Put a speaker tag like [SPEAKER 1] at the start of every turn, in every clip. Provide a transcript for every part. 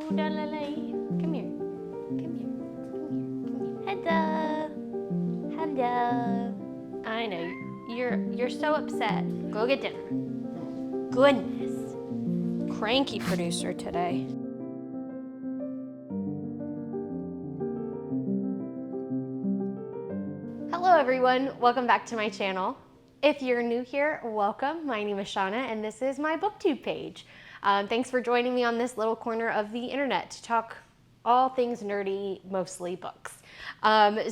[SPEAKER 1] Come here. Come here. Come here. Come here. Hello. Hello. I know. You're so upset. Go get dinner. Goodness. Cranky producer today. Hello everyone, welcome back to my channel. If you're new here, welcome. My name is Shauna and this is my booktube page. Thanks for joining me on this little corner of the internet to talk all things nerdy, mostly books.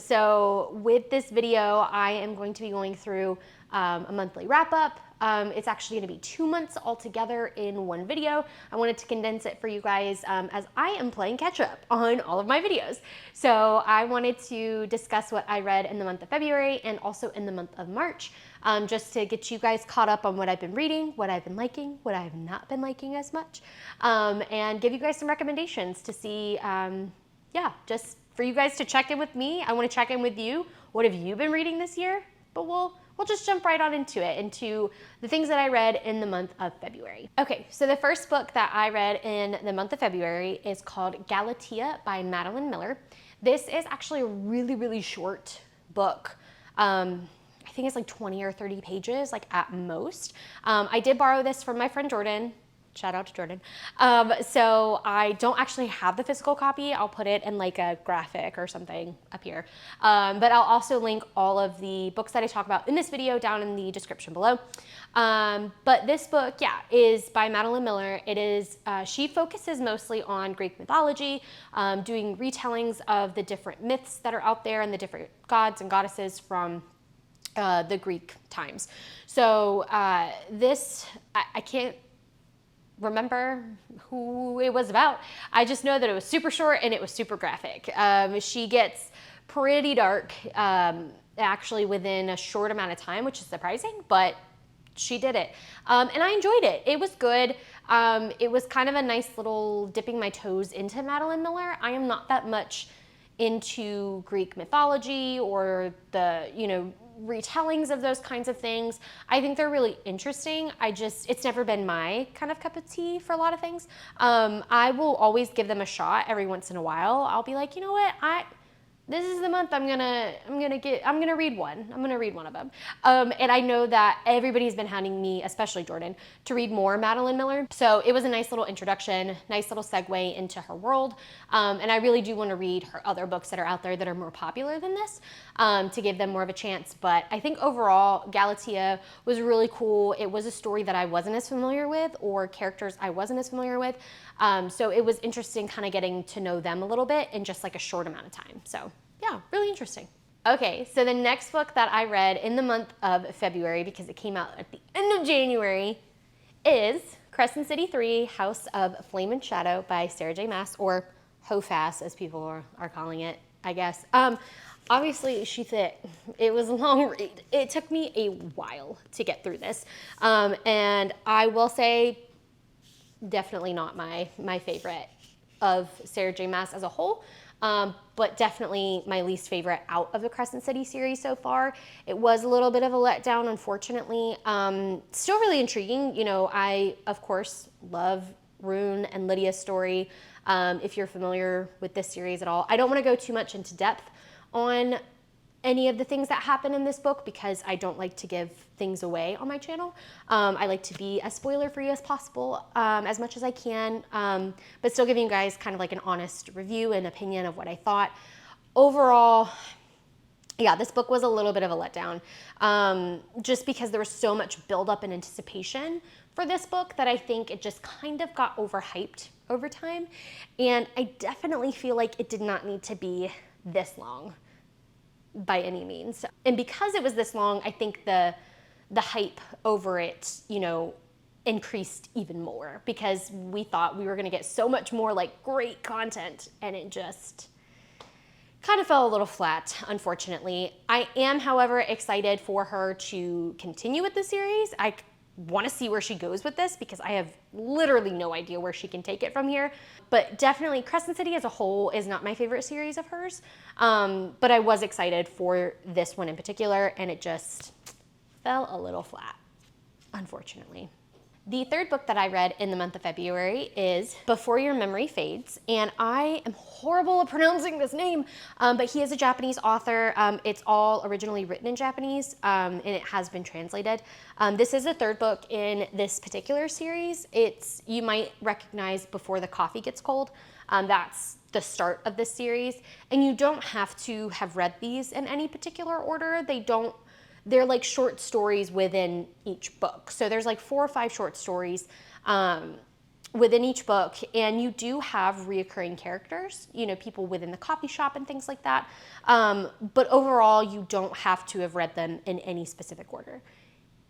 [SPEAKER 1] So with this video, I am going to be going through a monthly wrap up. It's actually going to be 2 months altogether in one video. I wanted to condense it for you guys as I am playing catch up on all of my videos. So I wanted to discuss what I read in the month of February and also in the month of March, just to get you guys caught up on what I've been reading, what I've been liking, what I have not been liking as much, and give you guys some recommendations to see, yeah, just for you guys to check in with me. I want to check in with you. What have you been reading this year? But we'll just jump right on into it, into the things that I read in the month of February. Okay, so the first book that I read in the month of February is called Galatea by Madeline Miller. This is actually a really, really short book. I think it's like 20 or 30 pages, like at most. I did borrow this from my friend Jordan. Shout out to Jordan. So I don't actually have the physical copy. I'll put it in like a graphic or something up here. But I'll also link all of the books that I talk about in this video down in the description below. But this book, yeah, is by Madeline Miller. It is, she focuses mostly on Greek mythology, doing retellings of the different myths that are out there and the different gods and goddesses from the Greek times. So this, I can't remember who it was about. I just know that it was super short and it was super graphic. She gets pretty dark actually within a short amount of time, which is surprising, but she did it. And I enjoyed it. It was good. It was kind of a nice little dipping my toes into Madeline Miller. I am not that much into Greek mythology or the, you know, retellings of those kinds of things. I think they're really interesting. It's never been my kind of cup of tea for a lot of things. I will always give them a shot every once in a while. I'll be like, you know what, this is the month I'm gonna read one. I'm gonna read one of them. And I know that everybody's been hounding me, especially Jordan, to read more Madeline Miller. So it was a nice little introduction, nice little segue into her world. And I really do want to read her other books that are out there that are more popular than this, to give them more of a chance. But I think overall, Galatea was really cool. It was a story that I wasn't as familiar with, or characters I wasn't as familiar with. So it was interesting kind of getting to know them a little bit in just like a short amount of time. So yeah, really interesting. Okay, so the next book that I read in the month of February, because it came out at the end of January, is Crescent City 3, House of Flame and Shadow by Sarah J. Maas, or HOFAS as people are calling it, I guess. Obviously, she thick. It was a long read. It took me a while to get through this. And I will say, definitely not my favorite of Sarah J. Maas as a whole. But definitely my least favorite out of the Crescent City series so far. It was a little bit of a letdown, unfortunately. Still really intriguing. You know, I, of course, love Rune and Lydia's story. If you're familiar with this series at all. I don't want to go too much into depth on any of the things that happen in this book because I don't like to give things away on my channel. I like to be as spoiler free as possible, as much as I can, but still giving you guys kind of like an honest review and opinion of what I thought. Overall, yeah, this book was a little bit of a letdown, just because there was so much buildup and anticipation for this book that I think it just kind of got overhyped over time. And I definitely feel like it did not need to be this long by any means. And because it was this long, I think the hype over it, you know, increased even more because we thought we were gonna get so much more like great content, and it just kind of fell a little flat, unfortunately. I am, however, excited for her to continue with the series. I want to see where she goes with this because I have literally no idea where she can take it from here. But definitely Crescent City as a whole is not my favorite series of hers. But I was excited for this one in particular, and it just fell a little flat, unfortunately. The third book that I read in the month of February is Before Your Memory Fades, and I am horrible at pronouncing this name, but he is a Japanese author. It's all originally written in Japanese, and it has been translated. This is the third book in this particular series. You might recognize Before the Coffee Gets Cold. That's the start of this series, and you don't have to have read these in any particular order. They're like short stories within each book. So there's like 4 or 5 short stories within each book, and you do have reoccurring characters, people within the coffee shop and things like that. But overall, you don't have to have read them in any specific order.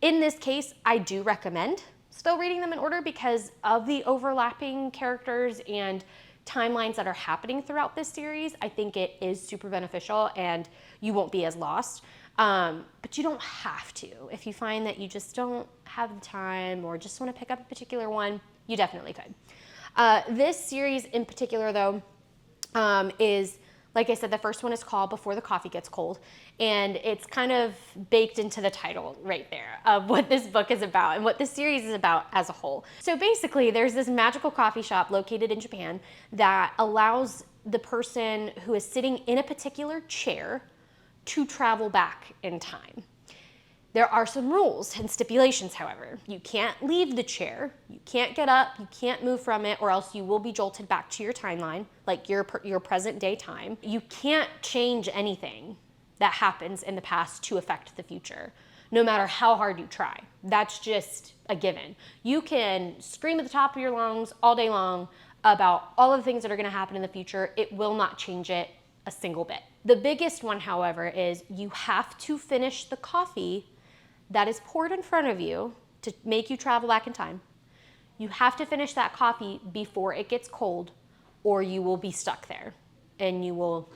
[SPEAKER 1] In this case, I do recommend still reading them in order because of the overlapping characters and timelines that are happening throughout this series. I think it is super beneficial and you won't be as lost. But you don't have to. If you find that you just don't have the time or just want to pick up a particular one, you definitely could. This series in particular, though, is, like I said, the first one is called Before the Coffee Gets Cold, and it's kind of baked into the title right there of what this book is about and what this series is about as a whole. So basically, there's this magical coffee shop located in Japan that allows the person who is sitting in a particular chair to travel back in time. There are some rules and stipulations, however. You can't leave the chair, you can't get up, you can't move from it, or else you will be jolted back to your timeline, like your present day time. You can't change anything that happens in the past to affect the future, no matter how hard you try. That's just a given. You can scream at the top of your lungs all day long about all of the things that are gonna happen in the future. It will not change it a single bit. The biggest one, however, is you have to finish the coffee that is poured in front of you to make you travel back in time. You have to finish that coffee before it gets cold, or you will be stuck there and you will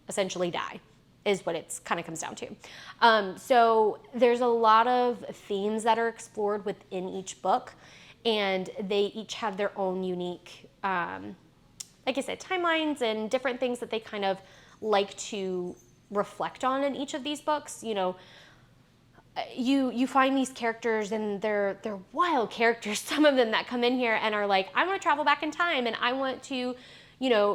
[SPEAKER 1] essentially die, is what it kind of comes down to. So there's a lot of themes that are explored within each book, and they each have their own unique, like I said, timelines and different things that they kind of like to reflect on in each of these books. You find these characters and they're wild characters, some of them that come in here and are like, I want to travel back in time and I want to,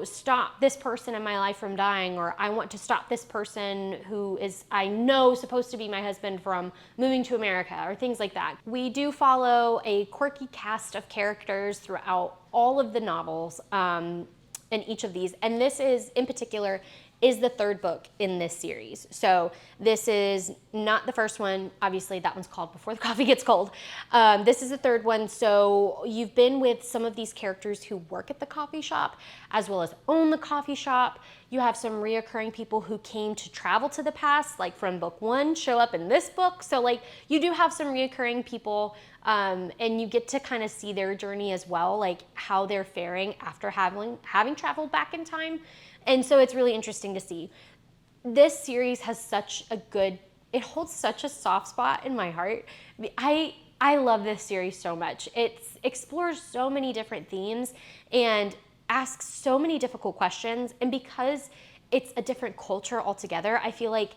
[SPEAKER 1] stop this person in my life from dying, or I want to stop this person who is, I know, supposed to be my husband from moving to America, or things like that. We do follow a quirky cast of characters throughout all of the novels in each of these, and this is, in particular, is the third book in this series. So this is not the first one. Obviously, that one's called Before the Coffee Gets Cold. This is the third one. So you've been with some of these characters who work at the coffee shop, as well as own the coffee shop. You have some reoccurring people who came to travel to the past, like from book 1, show up in this book. So like you do have some reoccurring people, and you get to kind of see their journey as well, like how they're faring after having traveled back in time. And so it's really interesting to see. This series has it holds such a soft spot in my heart. I love this series so much. It explores so many different themes and asks so many difficult questions. And because it's a different culture altogether, I feel like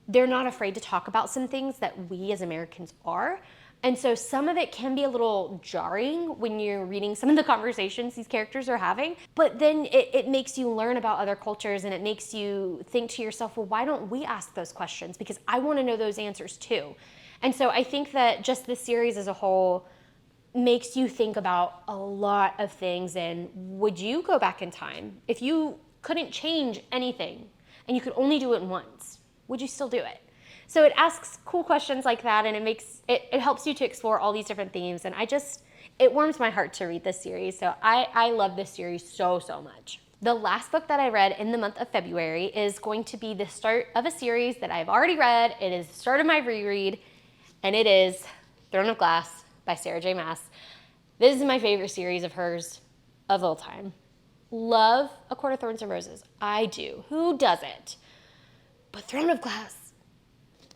[SPEAKER 1] they're not afraid to talk about some things that we as Americans are. And so some of it can be a little jarring when you're reading some of the conversations these characters are having, but then it makes you learn about other cultures, and it makes you think to yourself, well, why don't we ask those questions? Because I want to know those answers too. And so I think that just this series as a whole makes you think about a lot of things. And would you go back in time? If you couldn't change anything and you could only do it once, would you still do it? So it asks cool questions like that, and it helps you to explore all these different themes, and it warms my heart to read this series. So I love this series so much. The last book that I read in the month of February is going to be the start of a series that I've already read. It is the start of my reread, and it is Throne of Glass by Sarah J. Maas. This is my favorite series of hers of all time. Love A Court of Thorns and Roses. I do. Who doesn't? But Throne of Glass,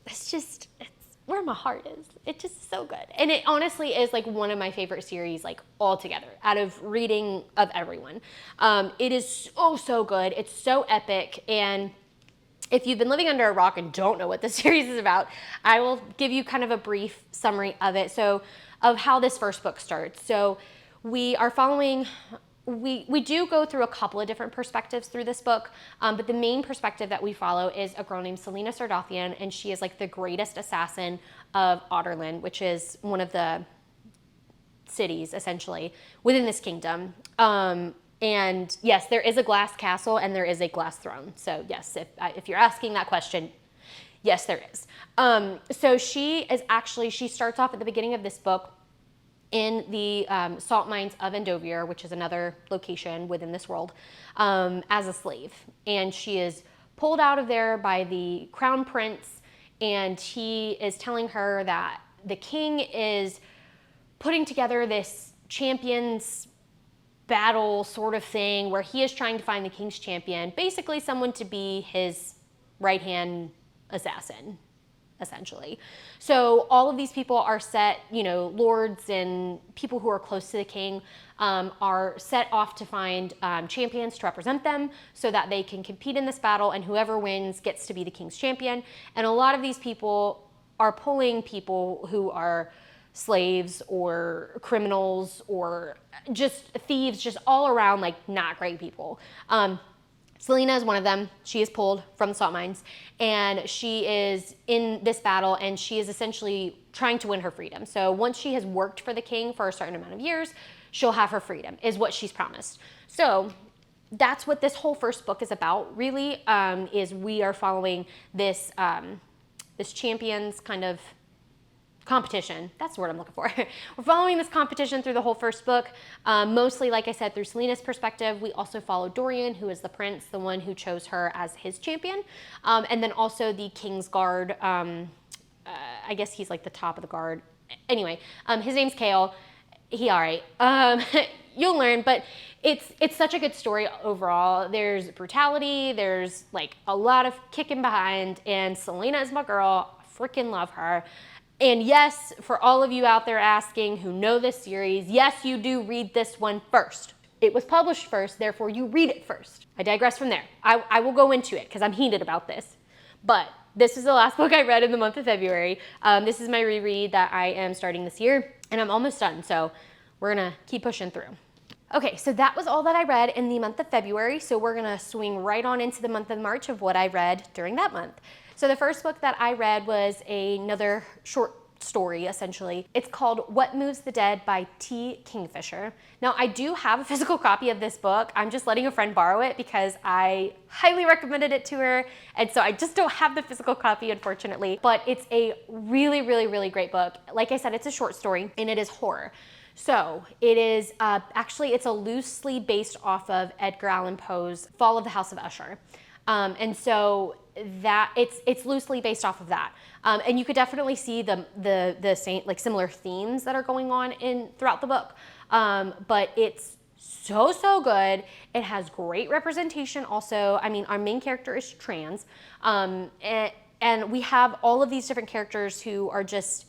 [SPEAKER 1] it's where my heart is. It's just so good. And it honestly is like one of my favorite series, like altogether, out of reading of everyone. It is so good. It's so epic. And if you've been living under a rock and don't know what the series is about, I will give you kind of a brief summary of it. So of how this first book starts. So we are following, we do go through a couple of different perspectives through this book, but the main perspective that we follow is a girl named Selena Sardothian, and she is like the greatest assassin of Otterland, which is one of the cities essentially within this kingdom. And yes, there is a glass castle and there is a glass throne. So yes, if you're asking that question, yes, there is. So she starts off at the beginning of this book in the salt mines of Endovier, which is another location within this world, as a slave. And she is pulled out of there by the crown prince, and he is telling her that the king is putting together this champions battle sort of thing where he is trying to find the king's champion, basically someone to be his right-hand assassin, essentially. So all of these people are set, lords and people who are close to the king are set off to find champions to represent them so that they can compete in this battle, and whoever wins gets to be the king's champion. And a lot of these people are pulling people who are slaves or criminals or just thieves, just all around, like, not great people. Selena is one of them. She is pulled from the salt mines, and she is in this battle, and she is essentially trying to win her freedom. So once she has worked for the king for a certain amount of years, she'll have her freedom, is what she's promised. So that's what this whole first book is about, really, is we are following this, this champions kind of competition. That's the word I'm looking for. We're following this competition through the whole first book, mostly, like I said, through Selena's perspective. We also follow Dorian, who is the prince, the one who chose her as his champion, and then also the King's Guard. I guess he's like the top of the guard. Anyway, his name's Kale. He all right. You'll learn, but it's such a good story overall. There's brutality, there's like a lot of kicking behind, and Selena is my girl. I freaking love her. And yes, for all of you out there asking who know this series, yes, you do read this one first. It was published first, therefore you read it first. I digress from there. I will go into it because I'm heated about this. But this is the last book I read in the month of February. This is my reread that I am starting this year, and I'm almost done, so we're gonna keep pushing through. Okay, so that was all that I read in the month of February, so we're gonna swing right on into the month of March of what I read during that month. So the first book that I read was another short story, essentially. It's called What Moves the Dead by T. Kingfisher. Now, I do have a physical copy of this book. I'm just letting a friend borrow it because I highly recommended it to her, and so I just don't have the physical copy, unfortunately. But it's a really, really, really great book. Like I said, it's a short story, and it is horror. So it is, actually, it's a loosely based off of Edgar Allan Poe's Fall of the House of Usher. And so that it's loosely based off of that, and you could definitely see the same, like, similar themes that are going on throughout the book, but it's so good. It has great representation also. I mean, our main character is trans, and we have all of these different characters who are just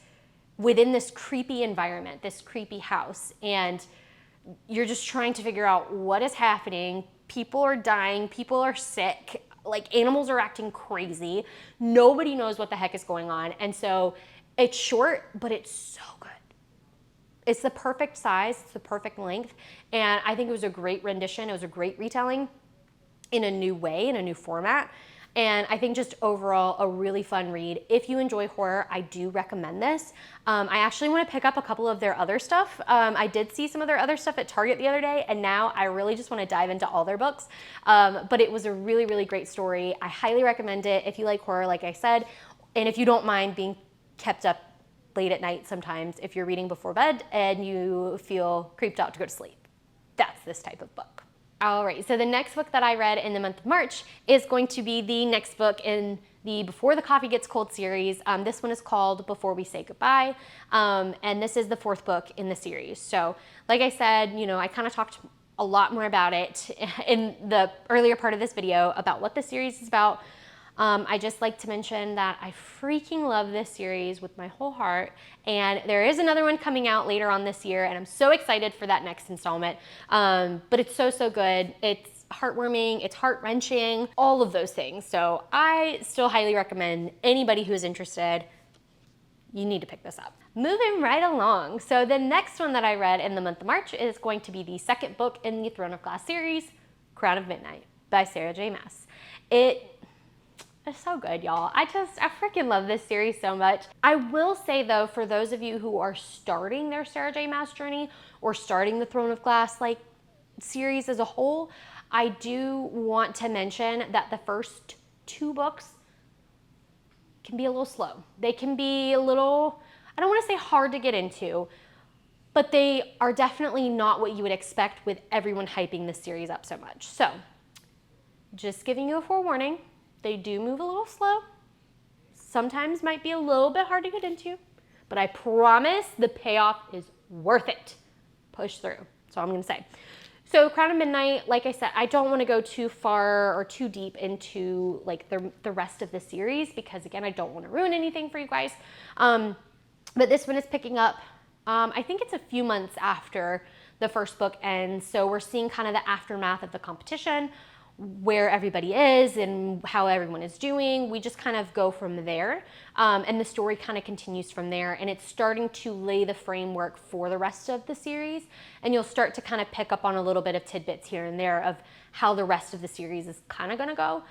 [SPEAKER 1] within this creepy environment, this creepy house, and you're just trying to figure out what is happening. People are dying, people are sick, like animals are acting crazy. Nobody knows what the heck is going on. And so it's short, but it's so good. It's the perfect size, it's the perfect length. And I think it was a great rendition. It was a great retelling in a new way, in a new format. And I think just overall a really fun read. If you enjoy horror, I do recommend this. I actually want to pick up a couple of their other stuff. I did see some of their other stuff at Target the other day, and now I really just want to dive into all their books. But it was a really, really great story. I highly recommend it if you like horror, like I said, and if you don't mind being kept up late at night sometimes, if you're reading before bed and you feel creeped out to go to sleep. That's this type of book. All right, so the next book that I read in the month of March is going to be the next book in the Before the Coffee Gets Cold series. This one is called Before We Say Goodbye, and this is the fourth book in the series. So like I said, I kind of talked a lot more about it in the earlier part of this video about what the series is about. I just like to mention that I freaking love this series with my whole heart, and there is another one coming out later on this year, and I'm so excited for that next installment. But it's so good. It's heartwarming, it's heart-wrenching, all of those things. So I still highly recommend anybody who is interested, you need to pick this up. Moving right along. So the next one that I read in the month of March is going to be the second book in the Throne of Glass series, Crown of Midnight by Sarah J. Maas. It is so good, y'all. I freaking love this series so much. I will say though, for those of you who are starting their Sarah J. Maas journey or starting the Throne of Glass like series as a whole, I do want to mention that the first 2 books can be a little slow. They can be a little, I don't want to say hard to get into, but they are definitely not what you would expect with everyone hyping this series up so much. So, just giving you a forewarning, they do move a little slow. Sometimes might be a little bit hard to get into, but I promise the payoff is worth it. Push through. That's all I'm going to say. So Crown of Midnight, like I said, I don't want to go too far or too deep into like the rest of the series because again, I don't want to ruin anything for you guys. But this one is picking up, I think it's a few months after the first book ends. So we're seeing kind of the aftermath of the competition, where everybody is and how everyone is doing. We just kind of go from there. And the story kind of continues from there. And it's starting to lay the framework for the rest of the series. And you'll start to kind of pick up on a little bit of tidbits here and there of how the rest of the series is kind of going to go.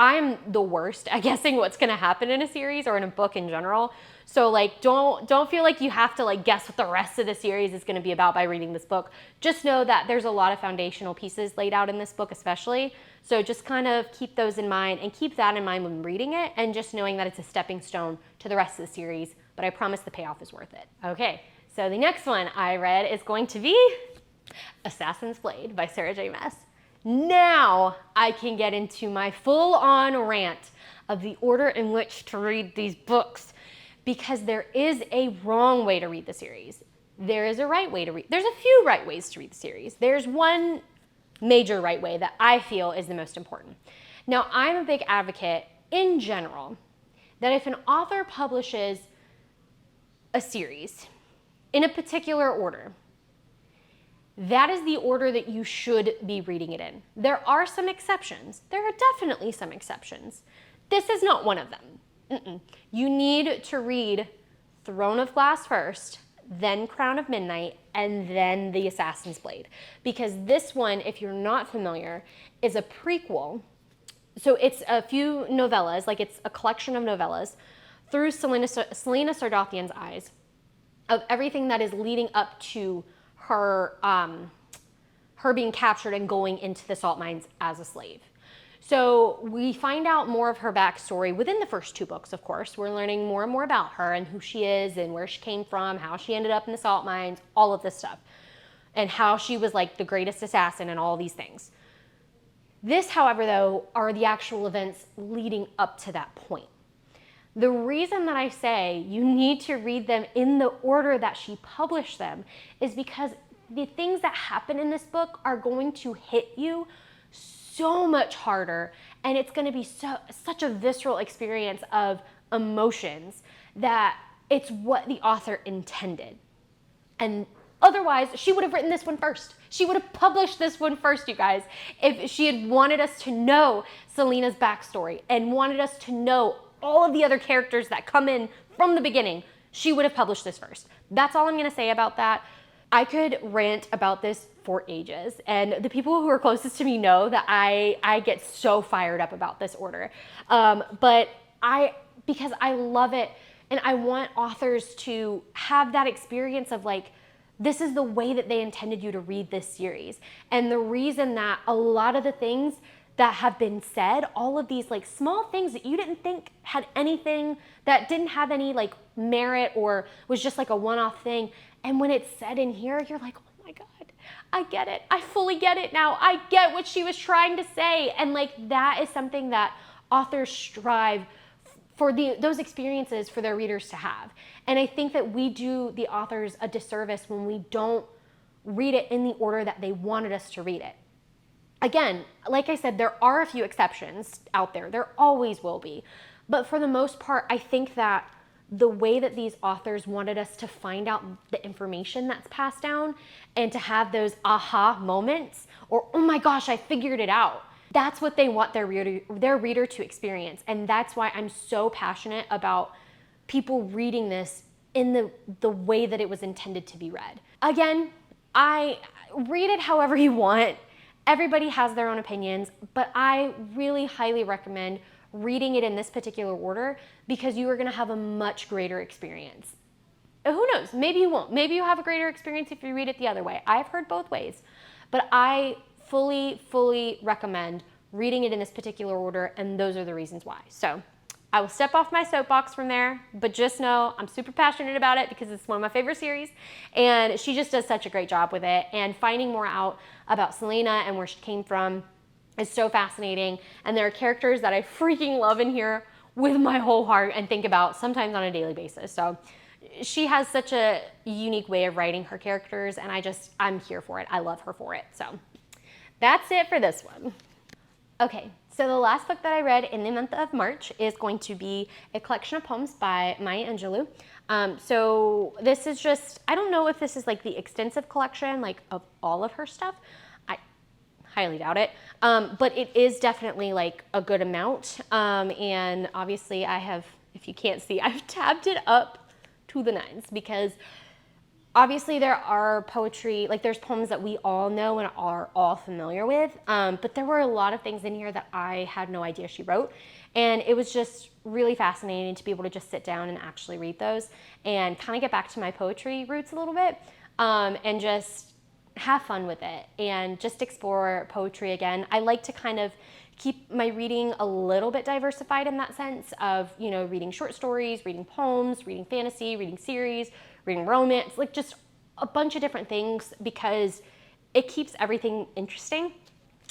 [SPEAKER 1] I'm the worst at guessing what's going to happen in a series or in a book in general. So like, don't feel like you have to like guess what the rest of the series is going to be about by reading this book. Just know that there's a lot of foundational pieces laid out in this book especially. So just kind of keep those in mind and keep that in mind when reading it and just knowing that it's a stepping stone to the rest of the series. But I promise the payoff is worth it. Okay, so the next one I read is going to be Assassin's Blade by Sarah J. Maas. Now I can get into my full-on rant of the order in which to read these books because there is a wrong way to read the series. There is a right way to read. There's a few right ways to read the series. There's one major right way that I feel is the most important. Now, I'm a big advocate in general that if an author publishes a series in a particular order, that is the order that you should be reading it in. There are some exceptions. There are definitely some exceptions. This is not one of them. You need to read Throne of Glass first, then Crown of Midnight, and then The Assassin's Blade. Because this one, if you're not familiar, is a prequel. So it's a few novellas, like it's a collection of novellas through Selena Sardothion's eyes of everything that is leading up to her being captured and going into the salt mines as a slave. So we find out more of her backstory within the first 2 books, of course. We're learning more and more about her and who she is and where she came from, how she ended up in the salt mines, all of this stuff, and how she was like the greatest assassin and all these things. This, however, though, are the actual events leading up to that point. The reason that I say you need to read them in the order that she published them is because the things that happen in this book are going to hit you so much harder, and it's going to be such a visceral experience of emotions that it's what the author intended. And otherwise, she would have written this one first. She would have published this one first, you guys, if she had wanted us to know Selena's backstory and wanted us to know all of the other characters that come in from the beginning. She would have published this first. That's all I'm going to say about that. I could rant about this for ages, and the people who are closest to me know that I get so fired up about this order. But because I love it, and I want authors to have that experience of like, this is the way that they intended you to read this series. And the reason that a lot of the things that have been said, all of these like small things that you didn't think had anything, that didn't have any like merit or was just like a one-off thing. And when it's said in here, you're like, oh my God, I get it. I fully get it now. I get what she was trying to say. And like, that is something that authors strive for those experiences for their readers to have. And I think that we do the authors a disservice when we don't read it in the order that they wanted us to read it. Again, like I said, there are a few exceptions out there. There always will be. But for the most part, I think that the way that these authors wanted us to find out the information that's passed down and to have those aha moments or, oh my gosh, I figured it out. That's what they want their reader to experience. And that's why I'm so passionate about people reading this in the way that it was intended to be read. Again, I read it however you want. Everybody has their own opinions, but I really highly recommend reading it in this particular order because you are going to have a much greater experience. Who knows? Maybe you won't. Maybe you have a greater experience if you read it the other way. I've heard both ways, but I fully recommend reading it in this particular order, and those are the reasons why. So I will step off my soapbox from there, but just know I'm super passionate about it because it's one of my favorite series, and she just does such a great job with it. And finding more out about Selena and where she came from is so fascinating. And there are characters that I freaking love in here with my whole heart and think about sometimes on a daily basis. So she has such a unique way of writing her characters, and I'm here for it. I love her for it. So that's it for this one. Okay, so the last book that I read in the month of March is going to be a collection of poems by Maya Angelou. So this is just, I don't know if this is like the extensive collection, like of all of her stuff. I highly doubt it, but it is definitely like a good amount. And obviously I have, if you can't see, I've tabbed it up to the nines because obviously there are poetry, like there's poems that we all know and are all familiar with, but there were a lot of things in here that I had no idea she wrote. And it was just really fascinating to be able to just sit down and actually read those and kind of get back to my poetry roots a little bit, and just have fun with it and just explore poetry again. I like to kind of keep my reading a little bit diversified in that sense of, you know, reading short stories, reading poems, reading fantasy, reading series, reading romance, like just a bunch of different things because it keeps everything interesting.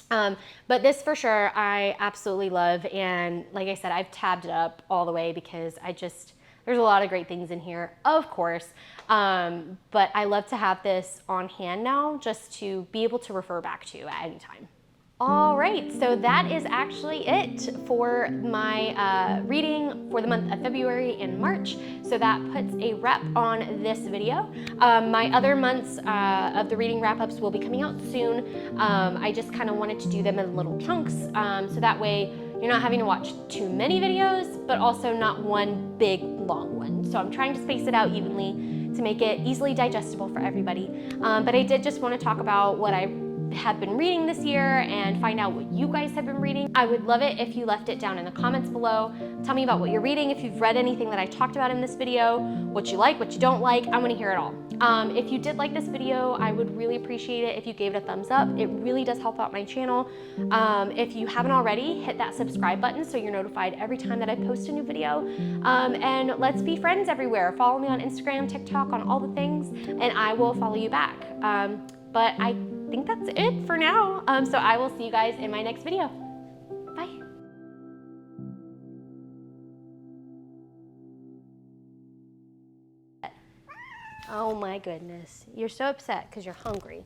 [SPEAKER 1] But this for sure, I absolutely love. And like I said, I've tabbed it up all the way because there's a lot of great things in here, of course. But I love to have this on hand now just to be able to refer back to at any time. All right, so that is actually it for my reading for the month of February and March. So that puts a wrap on this video. My other months of the reading wrap-ups will be coming out soon. I just kind of wanted to do them in little chunks, so that way you're not having to watch too many videos, but also not one big long one. So I'm trying to space it out evenly to make it easily digestible for everybody. But I did just want to talk about what I have been reading this year and find out what you guys have been reading. I would love it if you left it down in the comments below. Tell me about what you're reading, if you've read anything that I talked about in this video, what you like, what you don't like. I want to hear it all. If you did like this video, I would really appreciate it if you gave it a thumbs up. It really does help out my channel. If you haven't already, hit that subscribe button so you're notified every time that I post a new video. And let's be friends everywhere. Follow me on Instagram, TikTok, on all the things, and I will follow you back. But I think that's it for now. So I will see you guys in my next video. Bye. Oh my goodness. You're so upset because you're hungry.